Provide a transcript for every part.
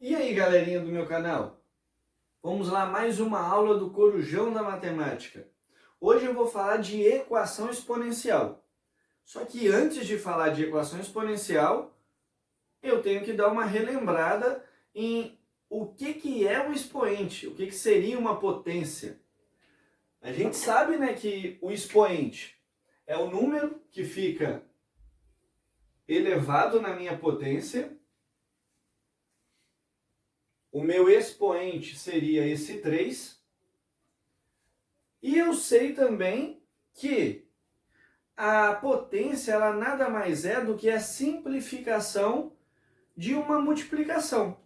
E aí, galerinha do meu canal? Vamos lá, mais uma aula do Corujão da Matemática. Hoje eu vou falar de equação exponencial. Só que antes de falar de equação exponencial, eu tenho que dar uma relembrada em o que é um expoente, o que seria uma potência. A gente sabe, né, que o expoente é o número que fica elevado na minha potência. O meu expoente seria esse 3. E eu sei também que a potência ela nada mais é do que a simplificação de uma multiplicação.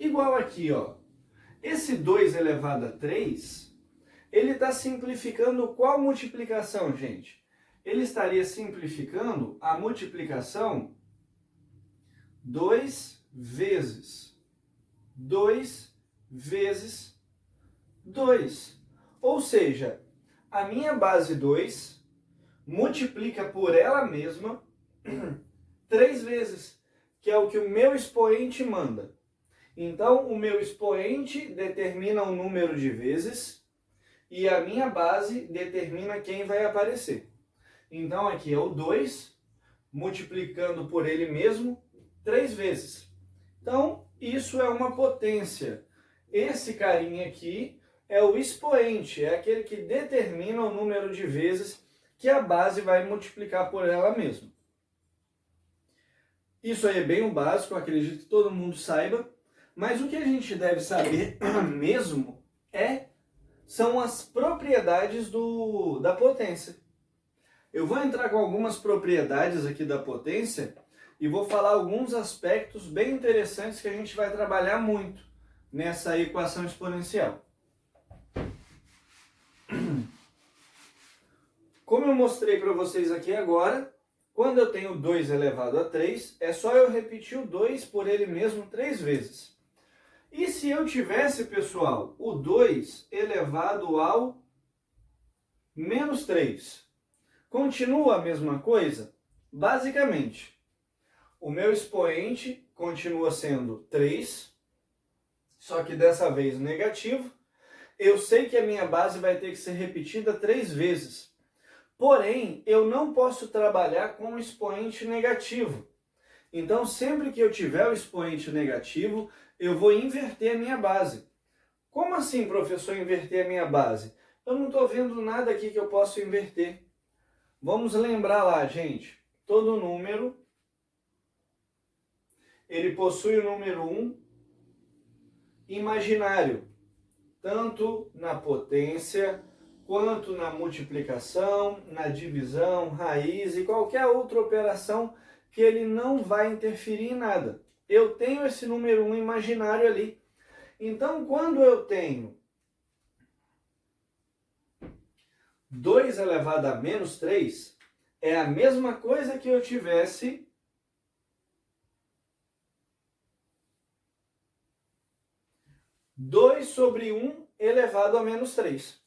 Igual aqui, ó. Esse 2 elevado a 3, ele está simplificando qual multiplicação, gente? Ele estaria simplificando a multiplicação 2 vezes 2 vezes 2. Ou seja, a minha base 2 multiplica por ela mesma 3 vezes, que é o que o meu expoente manda. Então, o meu expoente determina o número de vezes e a minha base determina quem vai aparecer. Então, aqui é o 2 multiplicando por ele mesmo 3 vezes. Então, isso é uma potência. Esse carinha aqui é o expoente, é aquele que determina o número de vezes que a base vai multiplicar por ela mesma. Isso aí é bem o básico, eu acredito que todo mundo saiba, mas o que a gente deve saber mesmo são as propriedades da potência. Eu vou entrar com algumas propriedades aqui da potência e vou falar alguns aspectos bem interessantes que a gente vai trabalhar muito nessa equação exponencial. Como eu mostrei para vocês aqui agora, quando eu tenho 2 elevado a 3, é só eu repetir o 2 por ele mesmo 3 vezes. E se eu tivesse, pessoal, o 2 elevado ao menos 3? Continua a mesma coisa? Basicamente, o meu expoente continua sendo 3, só que dessa vez negativo. Eu sei que a minha base vai ter que ser repetida 3 vezes. Porém, eu não posso trabalhar com o expoente negativo. Então, sempre que eu tiver o expoente negativo, eu vou inverter a minha base. Como assim, professor, inverter a minha base? Eu não estou vendo nada aqui que eu possa inverter. Vamos lembrar lá, gente. Todo número, ele possui o número 1 imaginário, tanto na potência, quanto na multiplicação, na divisão, raiz e qualquer outra operação que ele não vai interferir em nada. Eu tenho esse número 1 imaginário ali. Então, quando eu tenho 2 elevado a menos 3, é a mesma coisa que eu tivesse dois sobre 1 elevado a menos 3.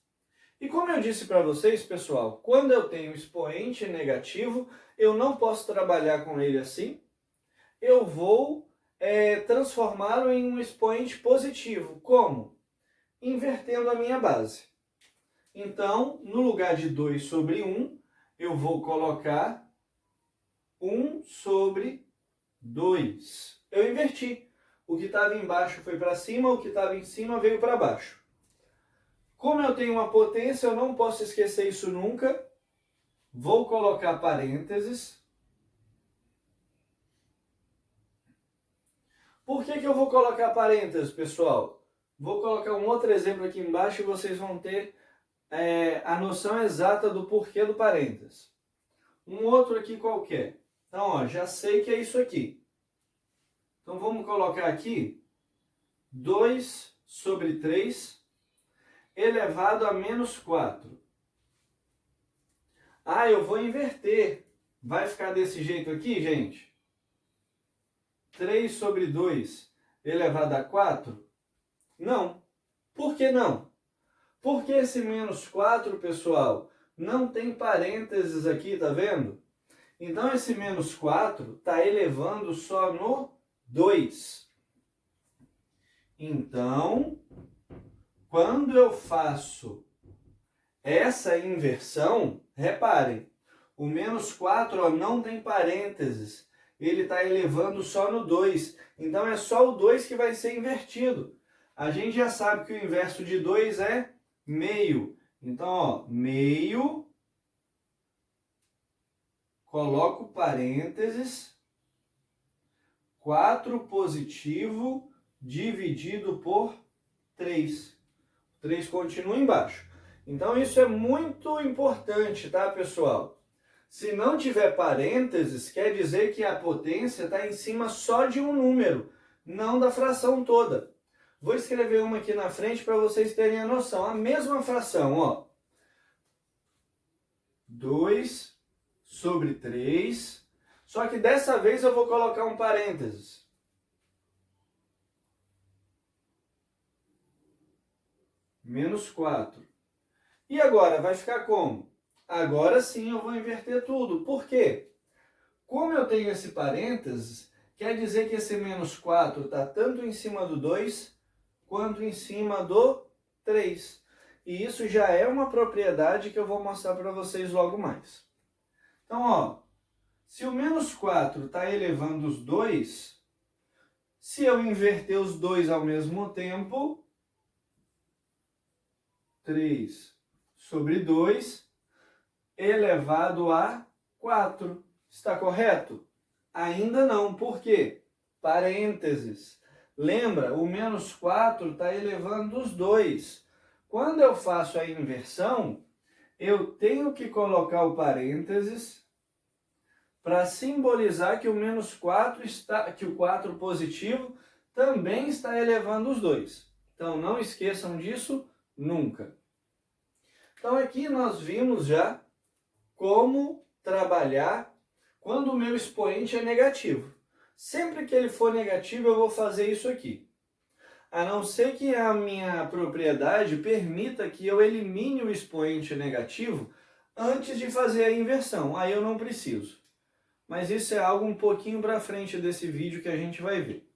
E como eu disse para vocês, pessoal, quando eu tenho expoente negativo, eu não posso trabalhar com ele assim. Eu vou transformá-lo em um expoente positivo. Como? Invertendo a minha base. Então, no lugar de 2 sobre 1, eu vou colocar 1 sobre 2. Eu inverti. O que estava embaixo foi para cima, o que estava em cima veio para baixo. Como eu tenho uma potência, eu não posso esquecer isso nunca. Vou colocar parênteses. Por que eu vou colocar parênteses, pessoal? Vou colocar um outro exemplo aqui embaixo e vocês vão ter a noção exata do porquê do parênteses. Um outro aqui qualquer. Então, ó, já sei que é isso aqui. Então, vamos colocar aqui 2 sobre 3 elevado a menos 4. Ah, eu vou inverter. Vai ficar desse jeito aqui, gente? 3 sobre 2 elevado a 4? Não. Por que não? Porque esse menos 4, pessoal, não tem parênteses aqui, tá vendo? Então, esse menos 4 está elevando só no 2. Então, quando eu faço essa inversão, reparem, o menos 4 ó, não tem parênteses, ele está elevando só no 2, então é só o 2 que vai ser invertido. A gente já sabe que o inverso de 2 é meio, então ó, meio, coloco parênteses, 4 positivo dividido por 3. 3 continua embaixo. Então isso é muito importante, tá, pessoal? Se não tiver parênteses, quer dizer que a potência está em cima só de um número, não da fração toda. Vou escrever uma aqui na frente para vocês terem a noção. A mesma fração, ó. 2 sobre 3. Só que dessa vez eu vou colocar um parênteses. Menos 4. E agora, vai ficar como? Agora sim eu vou inverter tudo. Por quê? Como eu tenho esse parênteses, quer dizer que esse menos 4 está tanto em cima do 2, quanto em cima do 3. E isso já é uma propriedade que eu vou mostrar para vocês logo mais. Então, ó, se o menos 4 está elevando os 2, se eu inverter os 2 ao mesmo tempo, 3 sobre 2 elevado a 4. Está correto? Ainda não. Por quê? Parênteses. Lembra, o menos 4 está elevando os 2. Quando eu faço a inversão, eu tenho que colocar o parênteses para simbolizar que o menos 4 está, que o 4 positivo também está elevando os 2. Então não esqueçam disso nunca. Então aqui nós vimos já como trabalhar quando o meu expoente é negativo. Sempre que ele for negativo, eu vou fazer isso aqui. A não ser que a minha propriedade permita que eu elimine o expoente negativo antes de fazer a inversão. Aí eu não preciso. Mas isso é algo um pouquinho para frente desse vídeo que a gente vai ver.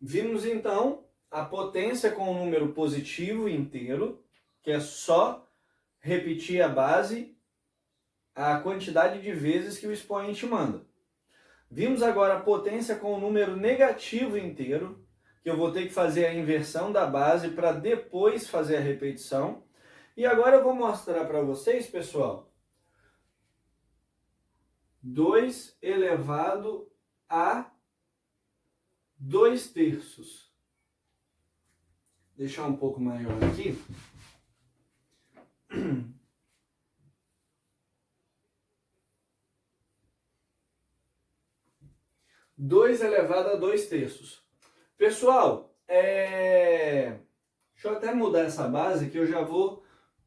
Vimos então a potência com o número positivo inteiro, que é só repetir a base, a quantidade de vezes que o expoente manda. Vimos agora a potência com o número negativo inteiro, que eu vou ter que fazer a inversão da base para depois fazer a repetição. E agora eu vou mostrar para vocês, pessoal, 2 elevado a 2/3. Deixar um pouco maior aqui. 2 elevado a 2/3. Pessoal, deixa eu até mudar essa base que eu já vou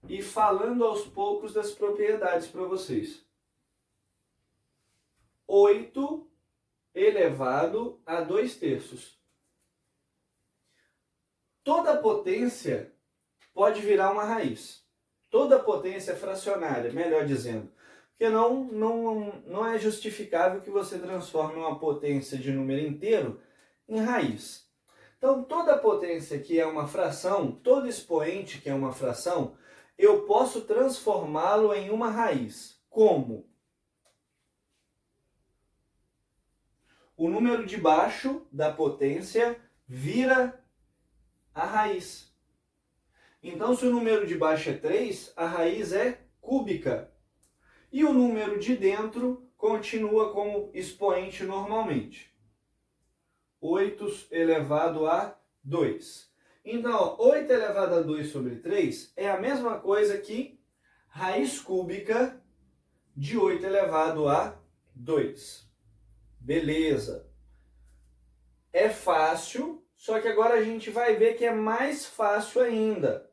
ir falando aos poucos das propriedades para vocês. 8 elevado a 2/3. Toda potência pode virar uma raiz. Toda potência fracionária, melhor dizendo. Porque não é justificável que você transforme uma potência de número inteiro em raiz. Então, toda potência que é uma fração, todo expoente que é uma fração, eu posso transformá-lo em uma raiz. Como? O número de baixo da potência vira a raiz. Então, se o número de baixo é 3, a raiz é cúbica. E o número de dentro continua como expoente normalmente. 8 elevado a 2. Então, ó, 8 elevado a 2 sobre 3 é a mesma coisa que raiz cúbica de 8 elevado a 2. Beleza. É fácil, só que agora a gente vai ver que é mais fácil ainda.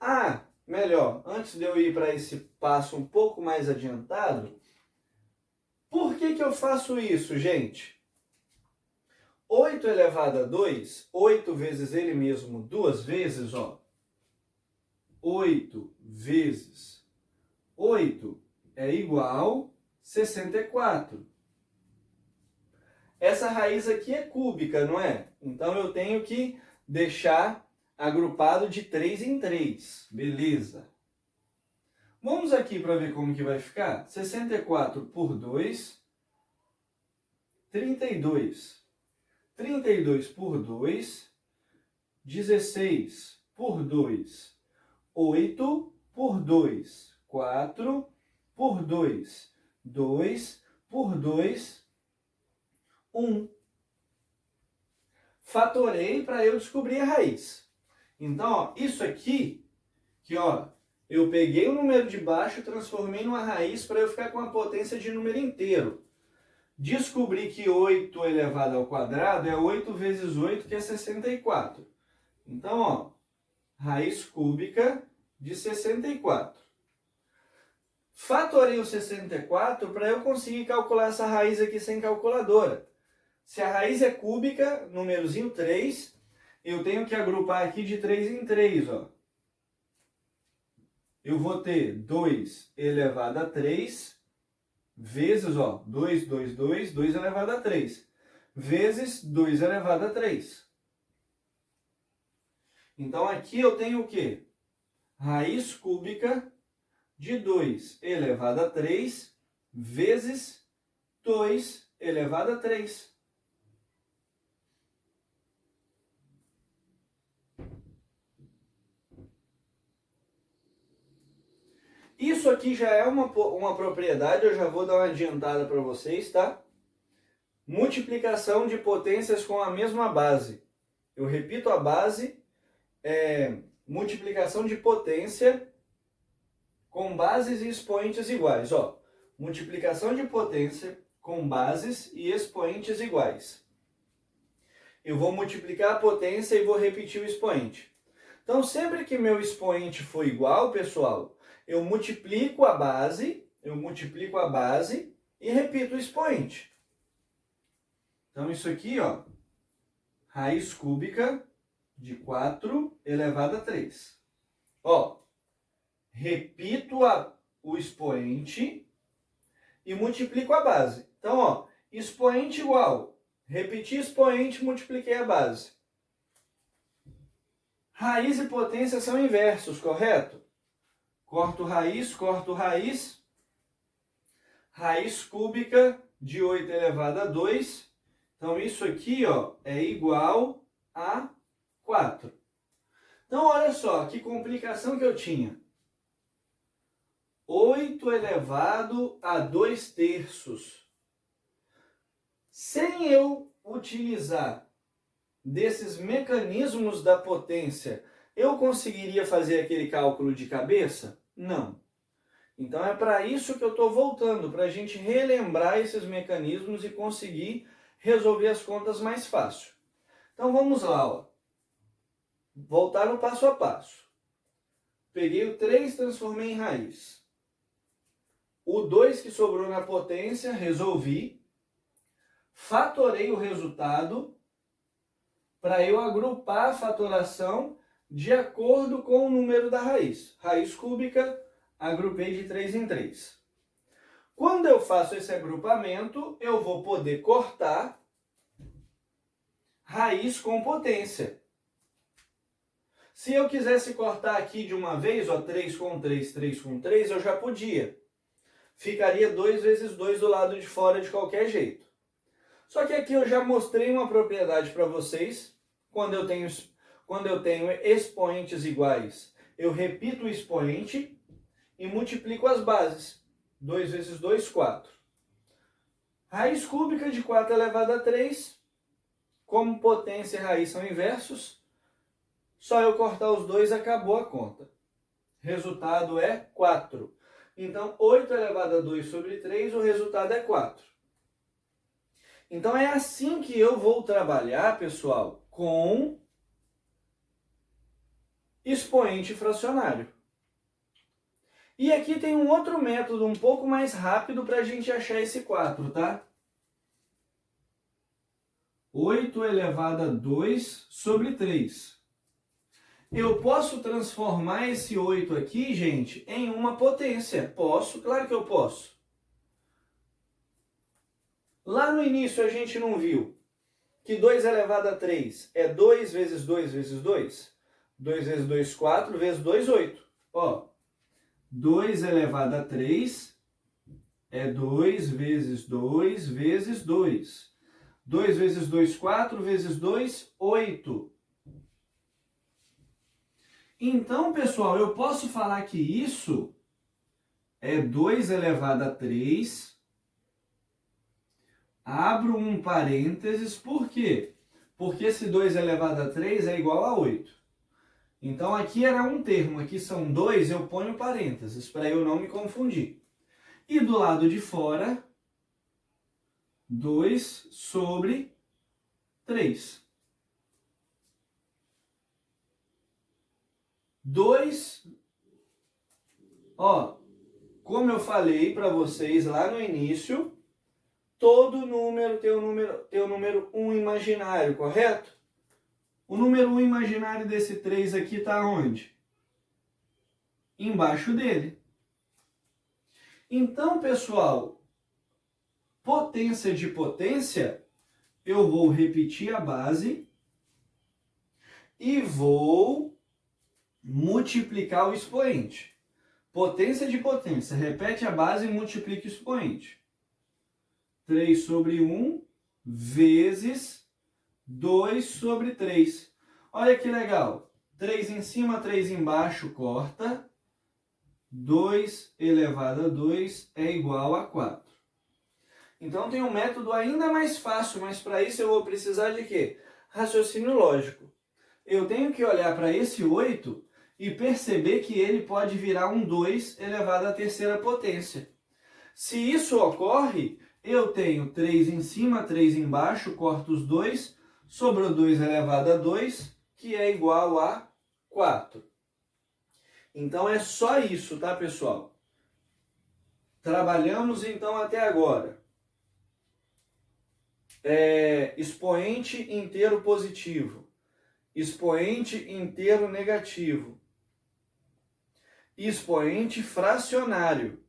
Ah, melhor, antes de eu ir para esse passo um pouco mais adiantado, por que eu faço isso, gente? 8 elevado a 2, 8 vezes ele mesmo 2 vezes, ó. 8 vezes 8 é igual a 64. Essa raiz aqui é cúbica, não é? Então eu tenho que deixar agrupado de 3 em 3. Beleza. Vamos aqui para ver como que vai ficar. 64 por 2, 32. 32 por 2, 16 por 2, 8 por 2, 4 por 2, 2 por 2, 1. Fatorei para eu descobrir a raiz. Então, ó, isso aqui, que ó, eu peguei o número de baixo e transformei numa raiz para eu ficar com a potência de número inteiro. Descobri que 8 elevado ao quadrado é 8 vezes 8, que é 64. Então, ó, raiz cúbica de 64. Fatorei o 64 para eu conseguir calcular essa raiz aqui sem calculadora. Se a raiz é cúbica, númerozinho 3, eu tenho que agrupar aqui de 3 em 3, ó. Eu vou ter 2 elevado a 3 vezes, ó, 2 elevado a 3, vezes 2 elevado a 3. Então aqui eu tenho o quê? Raiz cúbica de 2 elevado a 3 vezes 2 elevado a 3. Isso aqui já é uma propriedade, eu já vou dar uma adiantada para vocês, tá? Multiplicação de potências com a mesma base. Eu repito a base, multiplicação de potência com bases e expoentes iguais. Ó, multiplicação de potência com bases e expoentes iguais. Eu vou multiplicar a potência e vou repetir o expoente. Então, sempre que meu expoente for igual, pessoal, eu multiplico a base e repito o expoente. Então, isso aqui, ó, raiz cúbica de 4 elevado a 3. Ó, repito o expoente e multiplico a base. Então, ó, expoente igual, repeti expoente, multipliquei a base. Raiz e potência são inversos, correto? Corto raiz, raiz cúbica de 8 elevado a 2. Então, isso aqui, ó, é igual a 4. Então, olha só, que complicação que eu tinha. 8 elevado a 2 terços. Sem eu utilizar desses mecanismos da potência, eu conseguiria fazer aquele cálculo de cabeça? Não. Então é para isso que eu estou voltando, para a gente relembrar esses mecanismos e conseguir resolver as contas mais fácil. Então vamos lá, ó. Voltar no passo a passo. Peguei o 3, transformei em raiz. O 2 que sobrou na potência, resolvi. Fatorei o resultado para eu agrupar a fatoração de acordo com o número da raiz. Raiz cúbica, agrupei de 3 em 3. Quando eu faço esse agrupamento, eu vou poder cortar raiz com potência. Se eu quisesse cortar aqui de uma vez, ó, 3 com 3, 3 com 3, eu já podia. Ficaria 2 vezes 2 do lado de fora de qualquer jeito. Só que aqui eu já mostrei uma propriedade para vocês. Quando eu tenho expoentes iguais, eu repito o expoente e multiplico as bases. 2 vezes 2, 4. Raiz cúbica de 4 elevado a 3. Como potência e raiz são inversos, só eu cortar os dois, acabou a conta. Resultado é 4. Então, 8 elevado a 2 sobre 3, o resultado é 4. Então, é assim que eu vou trabalhar, pessoal, com expoente fracionário. E aqui tem um outro método um pouco mais rápido para a gente achar esse 4, tá? 8 elevado a 2 sobre 3. Eu posso transformar esse 8 aqui, gente, em uma potência. Posso? Claro que eu posso. Lá no início a gente não viu que 2 elevado a 3 é 2 vezes 2 vezes 2? 2 vezes 2, 4, vezes 2, 8. Ó, 2 elevado a 3 é 2 vezes 2 vezes 2. 2 vezes 2, 4, vezes 2, 8. Então, pessoal, eu posso falar que isso é 2 elevado a 3. Abro um parênteses, por quê? Porque esse 2 elevado a 3 é igual a 8. Então, aqui era um termo, aqui são 2, eu ponho parênteses, para eu não me confundir. E do lado de fora, 2 sobre 3. 2, ó, como eu falei para vocês lá no início, todo número tem o número 1 imaginário, correto? O número 1 imaginário desse 3 aqui está onde? Embaixo dele. Então, pessoal, potência de potência, eu vou repetir a base e vou multiplicar o expoente. Potência de potência, repete a base e multiplica o expoente. 3 sobre 1 vezes 2 sobre 3. Olha que legal. 3 em cima, 3 embaixo, corta. 2 elevado a 2 é igual a 4. Então tem um método ainda mais fácil, mas para isso eu vou precisar de quê? Raciocínio lógico. Eu tenho que olhar para esse 8 e perceber que ele pode virar um 2 elevado à terceira potência. Se isso ocorre, eu tenho 3 em cima, 3 embaixo, corto os 2, sobrou 2 elevado a 2, que é igual a 4. Então é só isso, tá, pessoal? Trabalhamos então até agora. Expoente inteiro positivo, expoente inteiro negativo, expoente fracionário.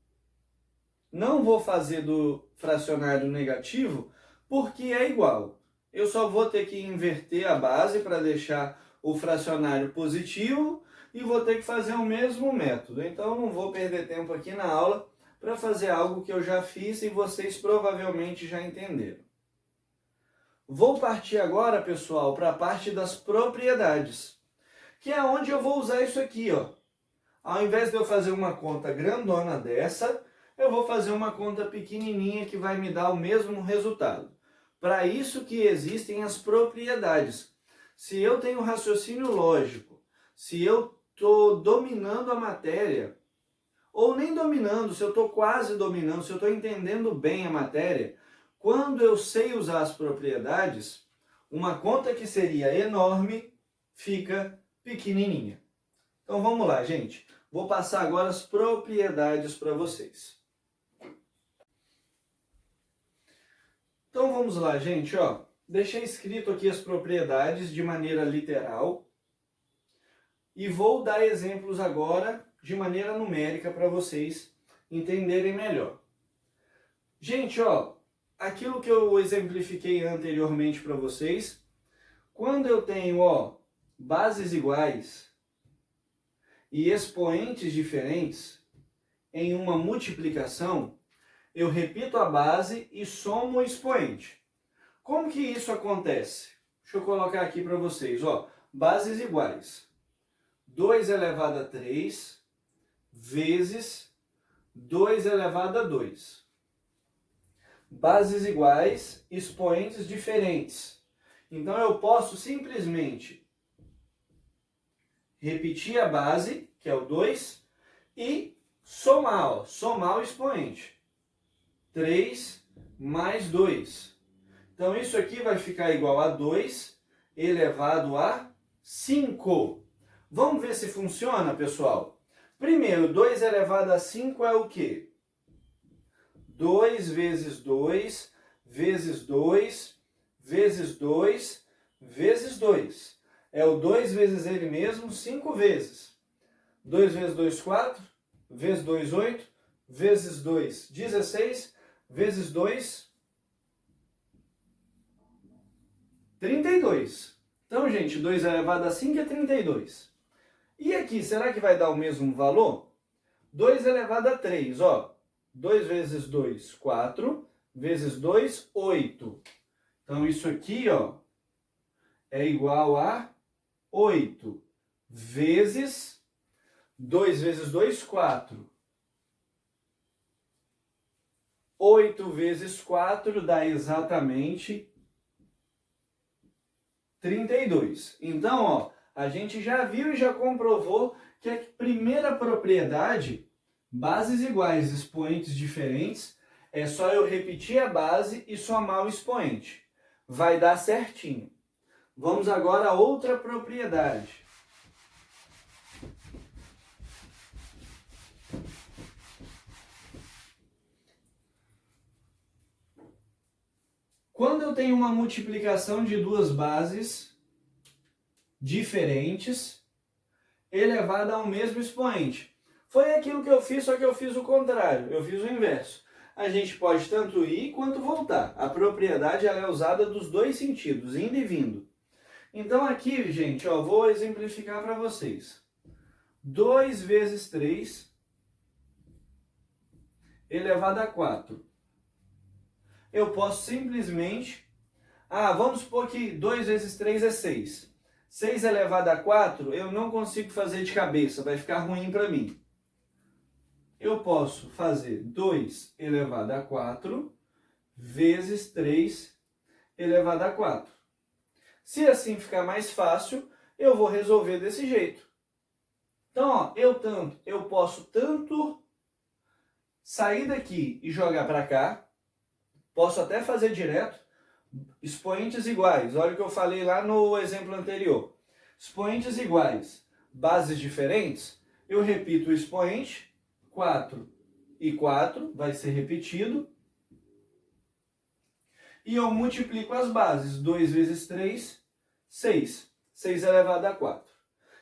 Não vou fazer do fracionário negativo porque é igual. Eu só vou ter que inverter a base para deixar o fracionário positivo e vou ter que fazer o mesmo método. Então não vou perder tempo aqui na aula para fazer algo que eu já fiz e vocês provavelmente já entenderam. Vou partir agora, pessoal, para a parte das propriedades, que é onde eu vou usar isso aqui, ó. Ao invés de eu fazer uma conta grandona dessa, eu vou fazer uma conta pequenininha que vai me dar o mesmo resultado. Para isso que existem as propriedades. Se eu tenho raciocínio lógico, se eu estou dominando a matéria, ou nem dominando, se eu estou quase dominando, se eu estou entendendo bem a matéria, quando eu sei usar as propriedades, uma conta que seria enorme fica pequenininha. Então vamos lá, gente. Vou passar agora as propriedades para vocês. Então vamos lá, gente. Ó, deixei escrito aqui as propriedades de maneira literal e vou dar exemplos agora de maneira numérica para vocês entenderem melhor. Gente, ó, aquilo que eu exemplifiquei anteriormente para vocês, quando eu tenho, ó, bases iguais e expoentes diferentes em uma multiplicação, eu repito a base e somo o expoente. Como que isso acontece? Deixa eu colocar aqui para vocês, ó, bases iguais. 2 elevado a 3 vezes 2 elevado a 2. Bases iguais, expoentes diferentes. Então eu posso simplesmente repetir a base, que é o 2, e somar, ó, somar o expoente. 3 mais 2. Então isso aqui vai ficar igual a 2 elevado a 5. Vamos ver se funciona, pessoal? Primeiro, 2 elevado a 5 é o quê? 2 vezes 2, vezes 2, vezes 2, vezes 2. É o 2 vezes ele mesmo 5 vezes. 2 vezes 2, 4. Vezes 2, 8. Vezes 2, 16. Vezes 2, 32. Então, gente, 2 elevado a 5 é 32. E aqui, será que vai dar o mesmo valor? 2 elevado a 3, ó. 2 vezes 2, 4. Vezes 2, 8. Então, isso aqui, ó, é igual a 8 vezes 2 vezes 2, 4. 8 vezes 4 dá exatamente 32. Então, ó, a gente já viu e já comprovou que a primeira propriedade, bases iguais, expoentes diferentes, é só eu repetir a base e somar o expoente. Vai dar certinho. Vamos agora a outra propriedade. Quando eu tenho uma multiplicação de duas bases diferentes, elevada ao mesmo expoente. Foi aquilo que eu fiz, só que eu fiz o contrário, eu fiz o inverso. A gente pode tanto ir quanto voltar. A propriedade ela é usada dos dois sentidos, indo e vindo. Então aqui, gente, ó, vou exemplificar para vocês. 2 vezes 3 elevado a 4. Eu posso simplesmente... vamos supor que 2 vezes 3 é 6. 6 elevado a 4, eu não consigo fazer de cabeça, vai ficar ruim para mim. Eu posso fazer 2 elevado a 4 vezes 3 elevado a 4. Se assim ficar mais fácil, eu vou resolver desse jeito. Então, ó, eu posso tanto sair daqui e jogar para cá, posso até fazer direto, expoentes iguais. Olha o que eu falei lá no exemplo anterior. Expoentes iguais, bases diferentes, eu repito o expoente, 4 e 4, vai ser repetido. E eu multiplico as bases, 2 vezes 3, 6. 6 elevado a 4.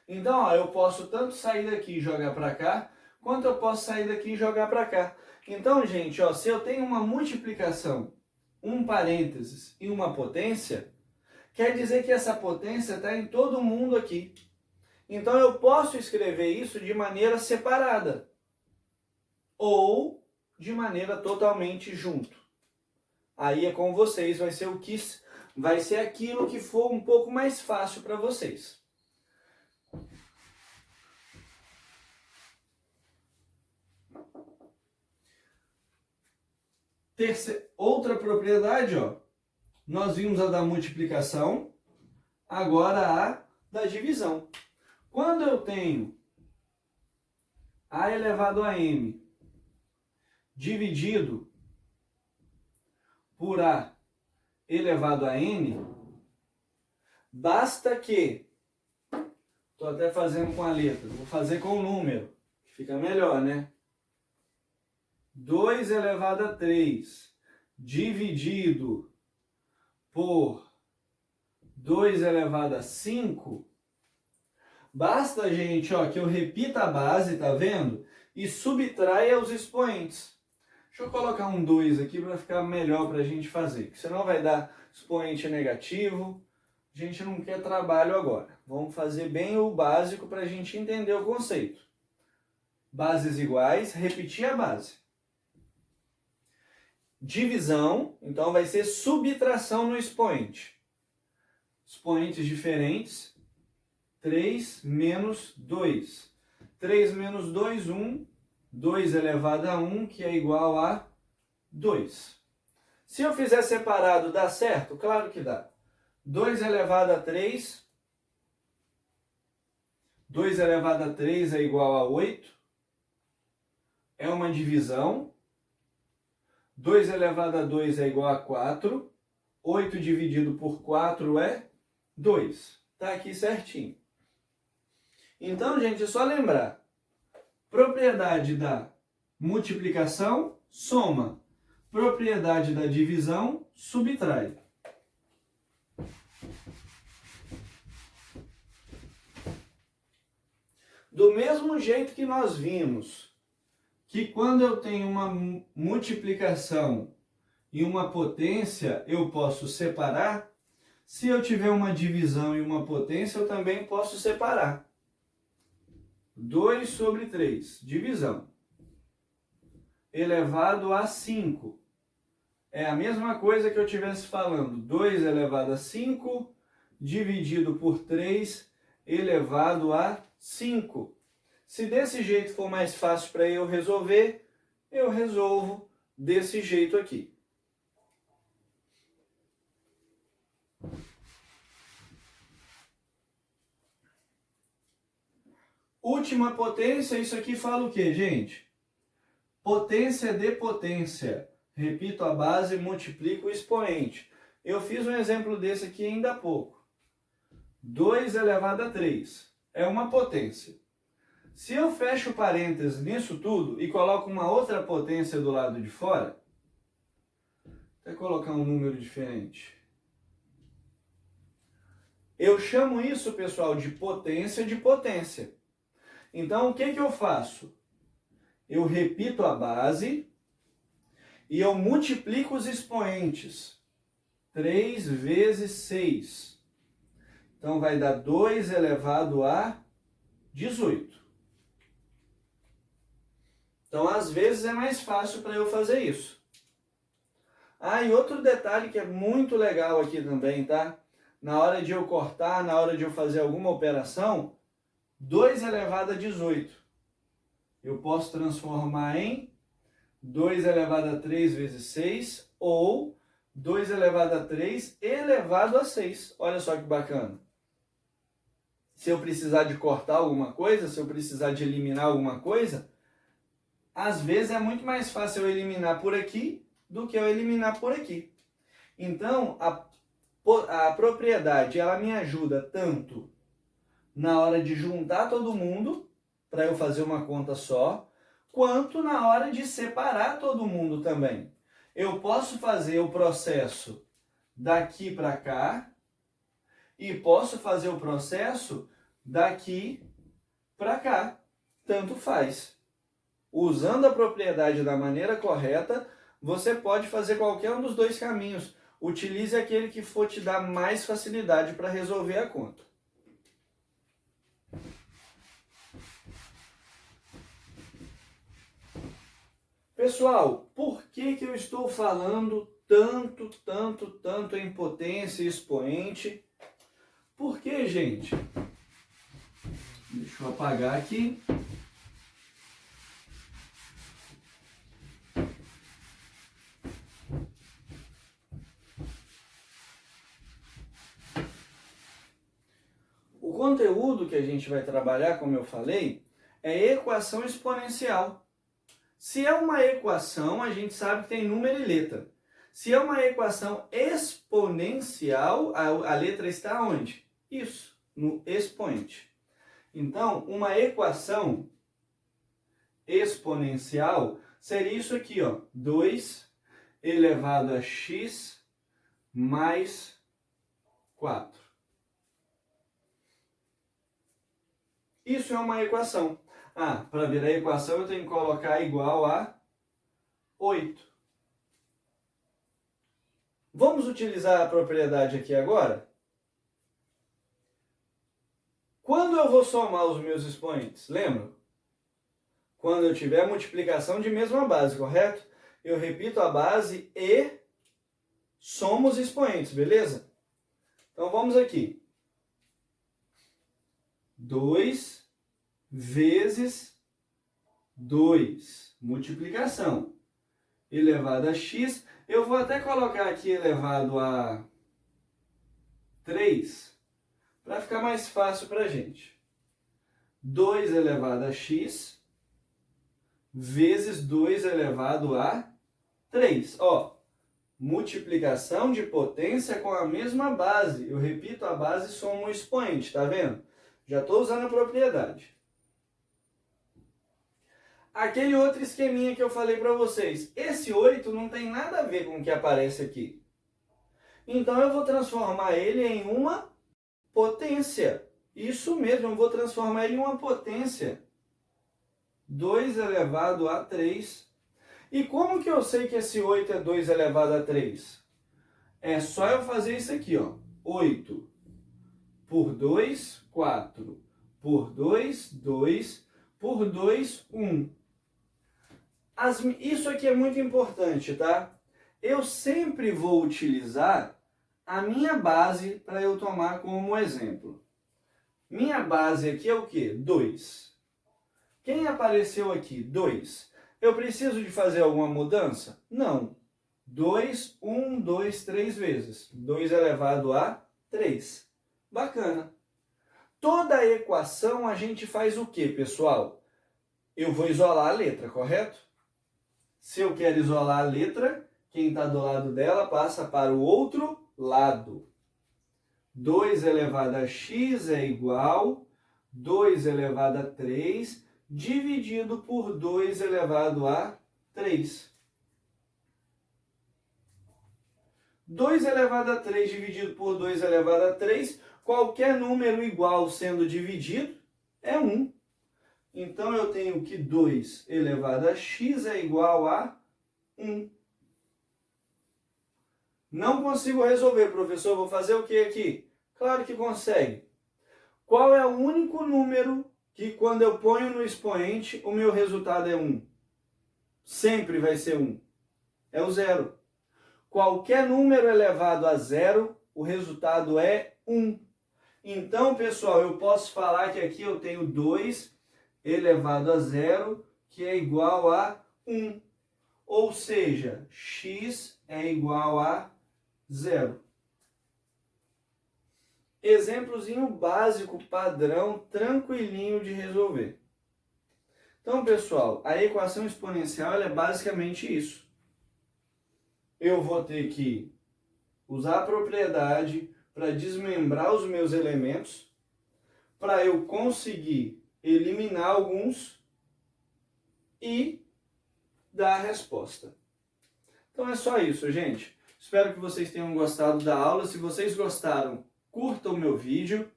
Então, ó, eu posso tanto sair daqui e jogar para cá, quanto eu posso sair daqui e jogar para cá. Então, gente, ó, se eu tenho uma multiplicação, um parênteses e uma potência, quer dizer que essa potência está em todo mundo aqui. Então, eu posso escrever isso de maneira separada ou de maneira totalmente junto. Aí é com vocês, vai ser aquilo que for um pouco mais fácil para vocês. Outra propriedade, ó, nós vimos a da multiplicação, agora a da divisão. Quando eu tenho a elevado a m dividido por a elevado a n, basta que, estou até fazendo com a letra, vou fazer com o número, que fica melhor, né? 2 elevado a 3 dividido por 2 elevado a 5, basta, gente, ó, que eu repita a base, tá vendo? E subtraia os expoentes. Deixa eu colocar um 2 aqui para ficar melhor para a gente fazer, porque senão vai dar expoente negativo. A gente não quer trabalho agora. Vamos fazer bem o básico para a gente entender o conceito. Bases iguais, repetir a base. Divisão, então vai ser subtração no expoente. Expoentes diferentes, 3 menos 2. 3 menos 2, 1. 2 elevado a 1, que é igual a 2. Se eu fizer separado, dá certo? Claro que dá. 2 elevado a 3. 2 elevado a 3 é igual a 8. É uma divisão. 2 elevado a 2 é igual a 4. 8 dividido por 4 é 2. Tá aqui certinho. Então, gente, é só lembrar. Propriedade da multiplicação, soma. Propriedade da divisão, subtrai. do mesmo jeito que nós vimos que quando eu tenho uma multiplicação e uma potência, eu posso separar, se eu tiver uma divisão e uma potência, eu também posso separar. 2 sobre 3, divisão, elevado a 5. É a mesma coisa que eu estivesse falando, 2 elevado a 5, dividido por 3, elevado a 5. Se desse jeito for mais fácil para eu resolver, eu resolvo desse jeito aqui. Última potência, isso aqui fala o quê, gente? Potência de potência. Repito a base, multiplico o expoente. Eu fiz um exemplo desse aqui ainda há pouco. 2 elevado a 3 é uma potência. Se eu fecho parênteses nisso tudo e coloco uma outra potência do lado de fora, vou colocar um número diferente. Eu chamo isso, pessoal, de potência de potência. Então, o que eu faço? Eu repito a base e eu multiplico os expoentes. 3 vezes 6. Então, vai dar 2 elevado a 18. Então, às vezes é mais fácil para eu fazer isso. Ah, e outro detalhe que é muito legal aqui também, tá? Na hora de eu cortar, na hora de eu fazer alguma operação, 2 elevado a 18. Eu posso transformar em 2 elevado a 3 vezes 6 ou 2 elevado a 3 elevado a 6. Olha só que bacana. Se eu precisar de cortar alguma coisa, se eu precisar de eliminar alguma coisa, às vezes é muito mais fácil eu eliminar por aqui do que eu eliminar por aqui. Então, a propriedade, ela me ajuda tanto na hora de juntar todo mundo, para eu fazer uma conta só, quanto na hora de separar todo mundo também. Eu posso fazer o processo daqui para cá e posso fazer o processo daqui para cá. Tanto faz. Usando a propriedade da maneira correta, você pode fazer qualquer um dos dois caminhos. Utilize aquele que for te dar mais facilidade para resolver a conta. Pessoal, por que eu estou falando tanto em potência e expoente? Porque, gente, deixa eu apagar aqui. O conteúdo que a gente vai trabalhar, como eu falei, é equação exponencial. Se é uma equação, a gente sabe que tem número e letra. Se é uma equação exponencial, a letra está onde? Isso, no expoente. Então, uma equação exponencial seria isso aqui, ó, 2 elevado a x mais 4. Isso é uma equação. Ah, para ver a equação eu tenho que colocar igual a 8. Vamos utilizar a propriedade aqui agora? Quando eu vou somar os meus expoentes? Lembra? Quando eu tiver multiplicação de mesma base, correto? Eu repito a base e somo os expoentes, beleza? Então vamos aqui. 2 vezes 2, multiplicação, elevado a x. Eu vou até colocar aqui elevado a 3, para ficar mais fácil para a gente. 2 elevado a x vezes 2 elevado a 3. Ó, multiplicação de potência com a mesma base. Eu repito a base e somo o expoente, tá vendo? Já estou usando a propriedade. Aquele outro esqueminha que eu falei para vocês. Esse 8 não tem nada a ver com o que aparece aqui. Então eu vou transformar ele em uma potência. Isso mesmo, eu vou transformar ele em uma potência. 2 elevado a 3. E como que eu sei que esse 8 é 2 elevado a 3? É só eu fazer isso aqui, ó. 8 por 2, 4. Por 2, 2. Por 2, 1. Isso aqui é muito importante, tá? Eu sempre vou utilizar a minha base para eu tomar como exemplo. Minha base aqui é o quê? 2. Quem apareceu aqui? 2. Eu preciso de fazer alguma mudança? Não. 2, 1, 2, 3 vezes. 2 elevado a 3. Bacana. Toda equação a gente faz o quê, pessoal? Eu vou isolar a letra, correto? Se eu quero isolar a letra, quem está do lado dela passa para o outro lado. 2 elevado a x é igual 2 elevado a 3 dividido por 2 elevado a 3. 2 elevado a 3 dividido por 2 elevado a 3, qualquer número igual sendo dividido é 1. Então eu tenho que 2 elevado a x é igual a 1. Não consigo resolver, professor. Vou fazer o que aqui? Claro que consegue. Qual é o único número que quando eu ponho no expoente o meu resultado é 1? Sempre vai ser 1. É o zero. Qualquer número elevado a zero, o resultado é 1. Então, pessoal, eu posso falar que aqui eu tenho 2 elevado a zero, que é igual a 1. Ou seja, x é igual a 0. Exemplozinho básico, padrão, tranquilinho de resolver. Então, pessoal, a equação exponencial ela é basicamente isso. Eu vou ter que usar a propriedade para desmembrar os meus elementos, para eu conseguir eliminar alguns e dar a resposta. Então é só isso, gente. Espero que vocês tenham gostado da aula. Se vocês gostaram, curtam o meu vídeo.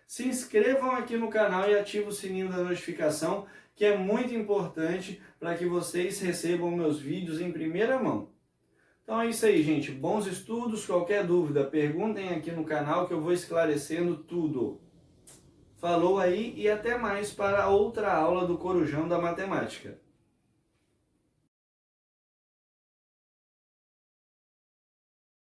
Se inscrevam aqui no canal e ativem o sininho da notificação, que é muito importante para que vocês recebam meus vídeos em primeira mão. Então é isso aí, gente. Bons estudos. Qualquer dúvida, perguntem aqui no canal que eu vou esclarecendo tudo. Falou aí e até mais para outra aula do Corujão da Matemática.